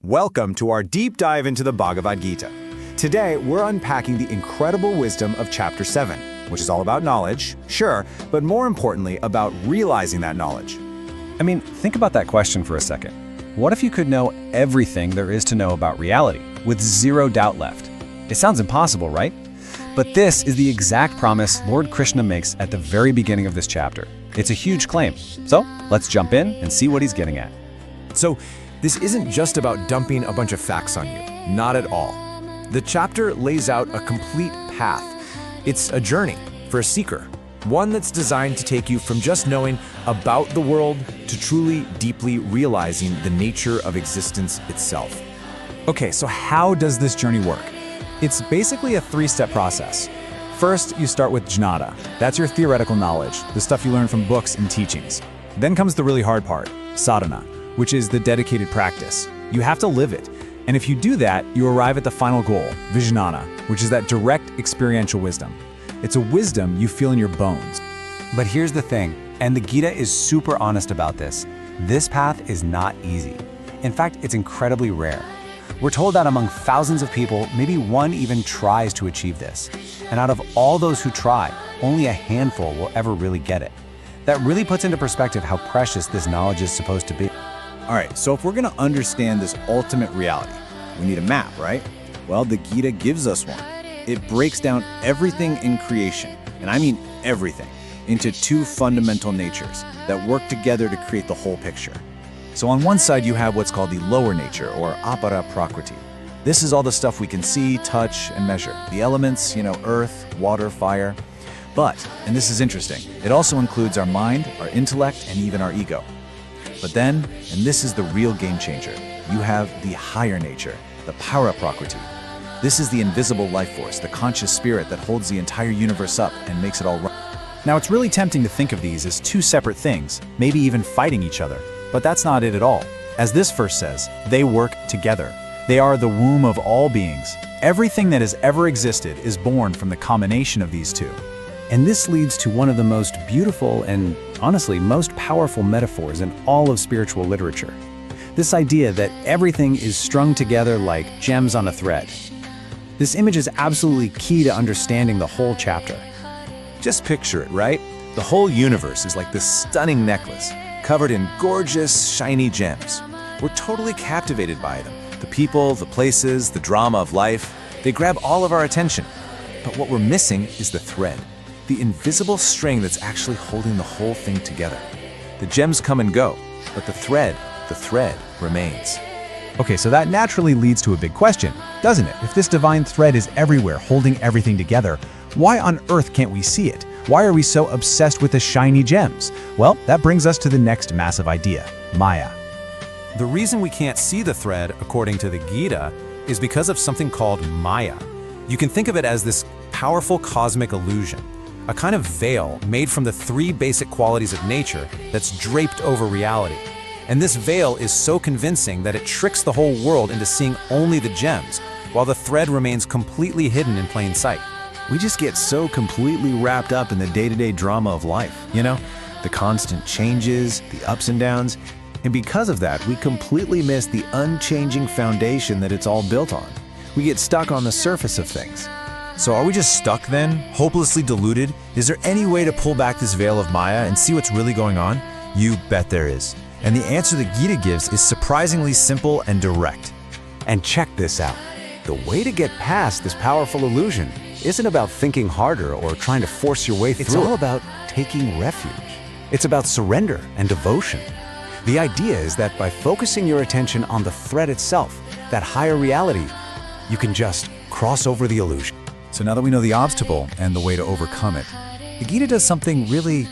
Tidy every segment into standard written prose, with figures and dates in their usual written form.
Welcome to our deep dive into the Bhagavad Gita. Today, we're unpacking the incredible wisdom of Chapter 7, which is all about knowledge, sure, but more importantly, about realizing that knowledge. I mean, think about that question for a second. What if you could know everything there is to know about reality, with zero doubt left? It sounds impossible, right? But this is the exact promise Lord Krishna makes at the very beginning of this chapter. It's a huge claim. So, let's jump in and see what he's getting at. So, this isn't just about dumping a bunch of facts on you. Not at all. The chapter lays out a complete path. It's a journey for a seeker, one that's designed to take you from just knowing about the world to truly, deeply realizing the nature of existence itself. Okay, so how does this journey work? It's basically a three-step process. First, you start with jnana. That's your theoretical knowledge, the stuff you learn from books and teachings. Then comes the really hard part, sadhana, which is the dedicated practice. You have to live it. And if you do that, you arrive at the final goal, vijnana, which is that direct experiential wisdom. It's a wisdom you feel in your bones. But here's the thing, and the Gita is super honest about this. This path is not easy. In fact, it's incredibly rare. We're told that among thousands of people, maybe one even tries to achieve this. And out of all those who try, only a handful will ever really get it. That really puts into perspective how precious this knowledge is supposed to be. All right, so if we're going to understand this ultimate reality, we need a map, right? Well, the Gita gives us one. It breaks down everything in creation, and I mean everything, into two fundamental natures that work together to create the whole picture. So on one side, you have what's called the lower nature, or apara prakriti. This is all the stuff we can see, touch, and measure. The elements, earth, water, fire. But, and this is interesting, it also includes our mind, our intellect, and even our ego. But then, and this is the real game changer, you have the higher nature, the para prakriti. This is the invisible life force, the conscious spirit that holds the entire universe up and makes it all run. Now, it's really tempting to think of these as two separate things, maybe even fighting each other. But that's not it at all. As this verse says, they work together. They are the womb of all beings. Everything that has ever existed is born from the combination of these two. And this leads to one of the most beautiful and, honestly, most powerful metaphors in all of spiritual literature. This idea that everything is strung together like gems on a thread. This image is absolutely key to understanding the whole chapter. Just picture it, right? The whole universe is like this stunning necklace, covered in gorgeous, shiny gems. We're totally captivated by them. The people, the places, the drama of life, they grab all of our attention. But what we're missing is the thread. The invisible string that's actually holding the whole thing together. The gems come and go, but the thread remains. Okay, so that naturally leads to a big question, doesn't it? If this divine thread is everywhere, holding everything together, why on earth can't we see it? Why are we so obsessed with the shiny gems? Well, that brings us to the next massive idea, Maya. The reason we can't see the thread, according to the Gita, is because of something called Maya. You can think of it as this powerful cosmic illusion, a kind of veil made from the three basic qualities of nature that's draped over reality. And this veil is so convincing that it tricks the whole world into seeing only the gems, while the thread remains completely hidden in plain sight. We just get so completely wrapped up in the day-to-day drama of life, the constant changes, the ups and downs, and because of that, we completely miss the unchanging foundation that it's all built on. We get stuck on the surface of things. So are we just stuck then, hopelessly deluded? Is there any way to pull back this veil of Maya and see what's really going on? You bet there is. And the answer the Gita gives is surprisingly simple and direct. And check this out. The way to get past this powerful illusion isn't about thinking harder or trying to force your way through. It's all about taking refuge. It's about surrender and devotion. The idea is that by focusing your attention on the thread itself, that higher reality, you can just cross over the illusion. So now that we know the obstacle and the way to overcome it, the Gita does something really,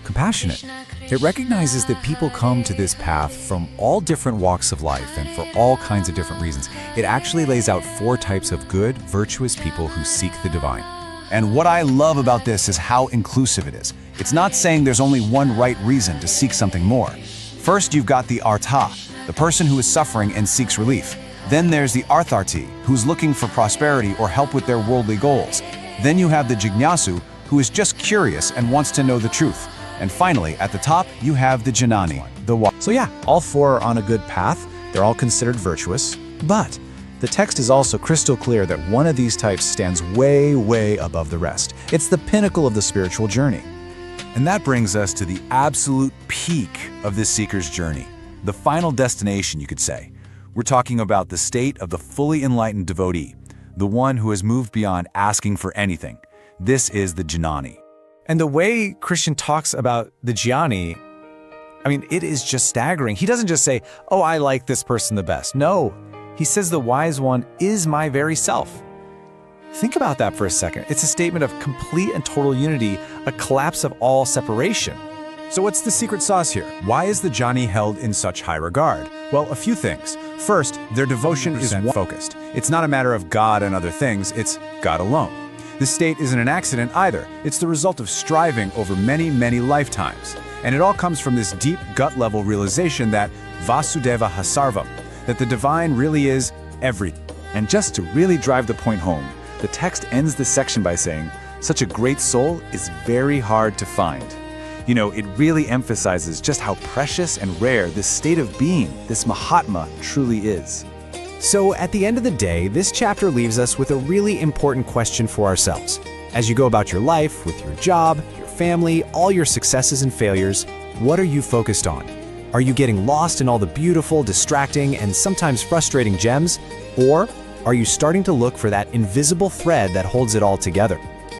compassionate. It recognizes that people come to this path from all different walks of life and for all kinds of different reasons. It actually lays out 4 types of good, virtuous people who seek the divine. And what I love about this is how inclusive it is. It's not saying there's only one right reason to seek something more. First, you've got the artha, the person who is suffering and seeks relief. Then there's the artharti, who's looking for prosperity or help with their worldly goals. Then you have the jignasu, who is just curious and wants to know the truth. And finally, at the top, you have the janani, the wise. So yeah, all 4 are on a good path, They're all considered virtuous, but the text is also crystal clear that one of these types stands way, way above the rest. It's the pinnacle of the spiritual journey. And that brings us to the absolute peak of this seeker's journey, the final destination, you could say. We're talking about the state of the fully enlightened devotee, the one who has moved beyond asking for anything. This is the jnani. And the way Krishna talks about the jnani, it is just staggering. He doesn't just say, oh, I like this person the best. No, he says the wise one is my very self. Think about that for a second. It's a statement of complete and total unity, a collapse of all separation. So what's the secret sauce here? Why is the jnani held in such high regard? Well, a few things. First, their devotion is focused. It's not a matter of God and other things, it's God alone. This state isn't an accident either. It's the result of striving over many, many lifetimes. And it all comes from this deep gut-level realization that Vasudeva Sarvam, that the divine really is everything. And just to really drive the point home, the text ends this section by saying, such a great soul is very hard to find. It really emphasizes just how precious and rare this state of being, this Mahatma, truly is. So at the end of the day, this chapter leaves us with a really important question for ourselves. As you go about your life, with your job, your family, all your successes and failures, what are you focused on? Are you getting lost in all the beautiful, distracting, and sometimes frustrating gems? Or are you starting to look for that invisible thread that holds it all together?